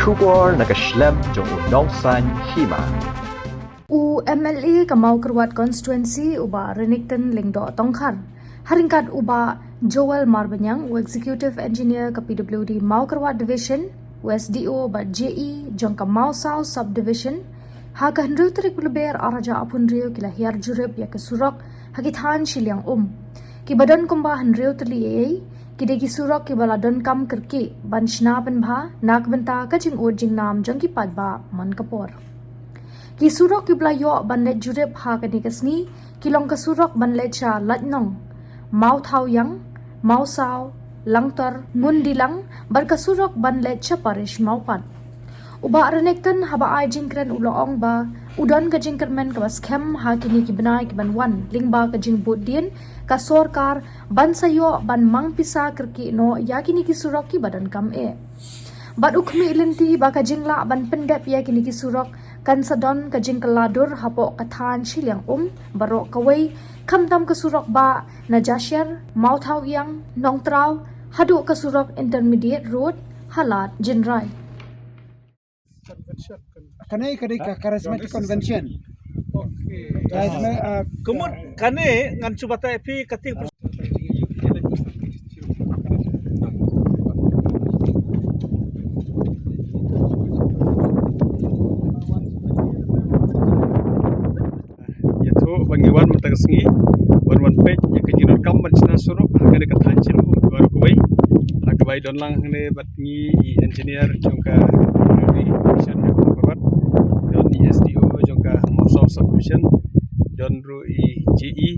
Shubor nakaslem jong unong san hima. MLA Kamau Kerwat Constituency uba Renington Lingdo Tongkhan. Haringkat uba Joel Marbanyang Executive Engineer ke PWD Mau Kerwat Division, USDO ba JE jong Kamau South Subdivision. Haga hendru terik leber araja apun riu kila hiar jurib ya ke surok hakithan shiliang Kibadon kumba hendru teli kidegi surok kibaladon kam kerki ban shnapen bha nak benta kajing ojing nam jong ki padba man kapor. Ki surok kibla yo ban let jurib ha kani kasni kilong ka surok ban let cha latnong mau thau yang mau saw langtor ngundilang bar ka surok ban let cha parish mau pan. Uba Renington haba ai jingkren uloong ba udon ka jingkermen ka baskem ha kini ki benai ki ban wan lingba ka jing budin ka sorkar ban sayo ban mang pisa kerki no yakini ki surok ki badan kam bad ukmi ilinti ba ka jingla ban pendep yakini ki surok kan sadon ka jing kaladur hapo kathan shiliang barok kawai kamtam ka surok ba najasyar mau thau yang nongtrau hadu ka surok intermediate road halat jinrai. Kanai charismatic convention. Okay. Kemudian kane ngan cuba tapi ketik yaitu bangiwan mentagasngi wan page yang kejinor kam mancina suruk harga dekat hancil baru kubai akabai donlang ne batngi engineer jongka di mission Korbat don SDO jongka Mau Subdivision don ru JE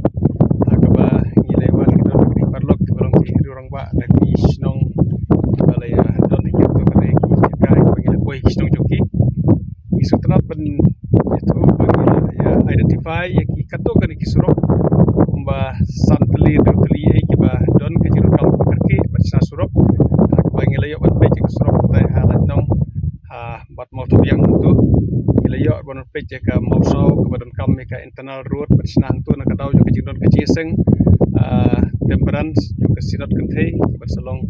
akaba ngilewan don di parlok barang di orang ba nak di snong balaya don ikut to kane ki kai pangila boy snong joki isu tenat ben itu bagi ya identify ya ki kato kane ki surok kumba santli dutli ki ba don ke jiru kam kerki bacsa surok akaba ngilayo ban pe ki surok tai halat nong bat mau yang tu ilayo ban pe ka mau saw ke badan kam ka internal road bersenang tu nak tahu juga jindon ke ciseng temperance juga sirat kentai ke berselong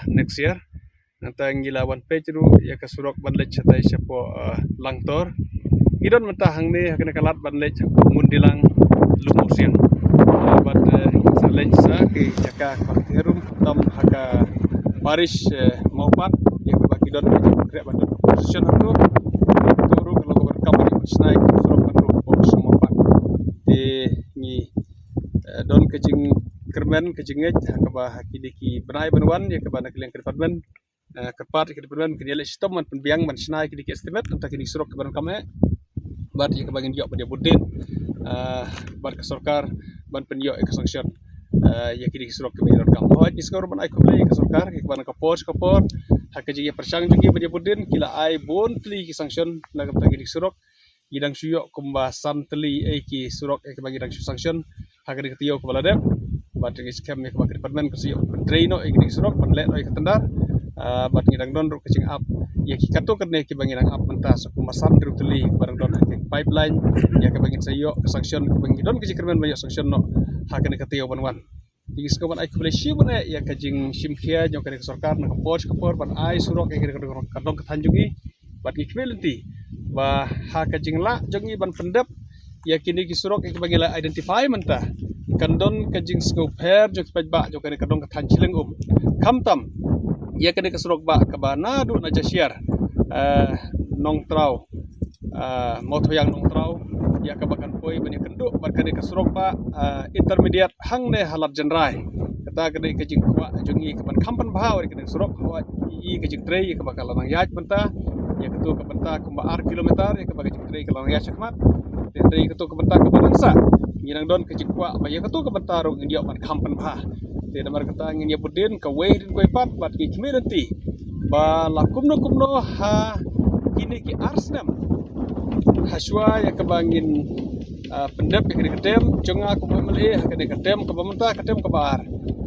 next year nanti ngilawan pe ru ya ke surok ban lech tai siapo langtor idon mentah hang ni kena kalat ban lech mundilang lumusian bat saleng sa ke jaka kharum tam haka parish maupat ya ke bakidon krek ban position tu turu kalau berkampanye snaik surok ban pos maupat di ni don kejing kermen kejinget hakaba hakidiki benai benwan ya ke ban keleng department kepat ke department ke dia sistem man penbiang man snaik kidiki estimate untuk kini surok ke ban kame bat ya ke bagin jok pada budin bat ke sorkar ban penjok ke sanction ya kini surok ke bagin kam hoat ni skor ban ai kumlei ke sorkar ke ban kapor hak je persang juga pada budin kila ai bon tli ke sanction nak ke kini surok gidang suyok kumbasan teli ki surok ke bagi dang sanction hak ke tiyo ke baladep bat ke scam ke bagi department ke suyok traino ke surok ban let ke tendar bat ngidang don ru kecing up ya ki kato kene ki bangin up mentah kumasan ru teli barang don ke pipeline ya ke bangin sayo ke sanction ke bangin don kecing kermen banyak sanction no hak ke tiyo banwan di skoban ai kubele shibune ya kajing simkhia jong ke sarkar na kapor ban ai surok ke kadong ke tanjungi bat ki kvelenti ba hak kajing la jongi ban pendep ya kini ki surok ke bangila identify mentah kandon kajing scope hair jok pajba jok ke kadong ke tanchileng kamtam ia kena kesurok ba kabana du na jasiar nong trau moto yang nong trau ia kabakan poi banyak kenduk bar kena kesurok ba intermediate hang ne halat jenrai kata kena kejing kwa jungi kaban kampan bahawar kena kesurok hawa i kejing trei kabakal lang yaj benta ia ketu kabenta kumba ar kilometer ia kabak kejing trei kalang yaj khmat trei ketu kabenta kabanangsa ngirang don kejing kwa ba ia ketu kabenta ro ngiok ban kampan bah tidak mar kata ngin ya budin ka wei din ko ipat bat ki community ba lakumno ha kini ki arsnam haswa ya kabangin pendep ya kene ketem jonga ko memele ha kene ketem ka pementa ketem ka bar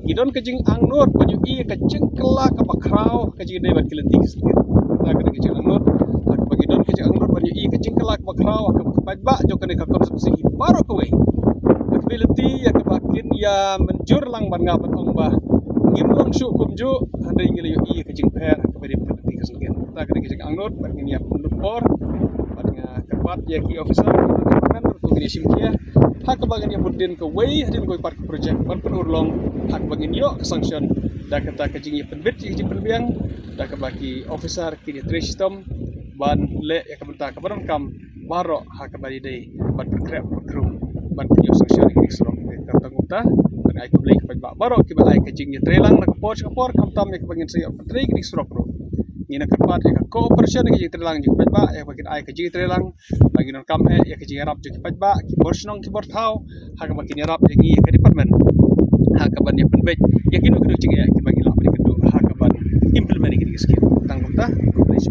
gidon kejing angnut baju i kejing kela ka bakrau kejing ne bat kilentik sedikit ta kene kejing angnut ha ka gidon kejing angnut baju i kejing kela ka bakrau ka pajba jo kene ka konsumsi baru ko wei ability ya kebakin ya menjur lang ban ngabat ong ba ngimlang syukum ju handai ngili i kejing per kepada penting kesulian kita kena kijang angnot bat ngini pendupor bat kerbat ya ki officer department tu ngini simkia hak bagian dia burdin ke way hadin koi park project ban penurlong hak bagian yo ke sanction dah kata kejing ya penbit kijing penbiang dah ke bagi officer kini trace system ban le ya kebentar kebaran kam barok hak bagi dei ban berkrep berkrum ban yo sanction ini serok kata ngota ban ai kublai ke barok ki ba ai kejing ya trelang nak kapor kam tam ya bagian saya petri ini serok ro ina kerpat ya cooperation ke jing trelang jing ba ya bagian ai kejing trelang bagi non kam ya kejing rap jing ba ki borsnong ki borthau hak bagian rap ya ngi ke department hak ban ya penbet ya kinu jing ya ki bagi lap di kedu hak ban implement ini skill tang ngota kublai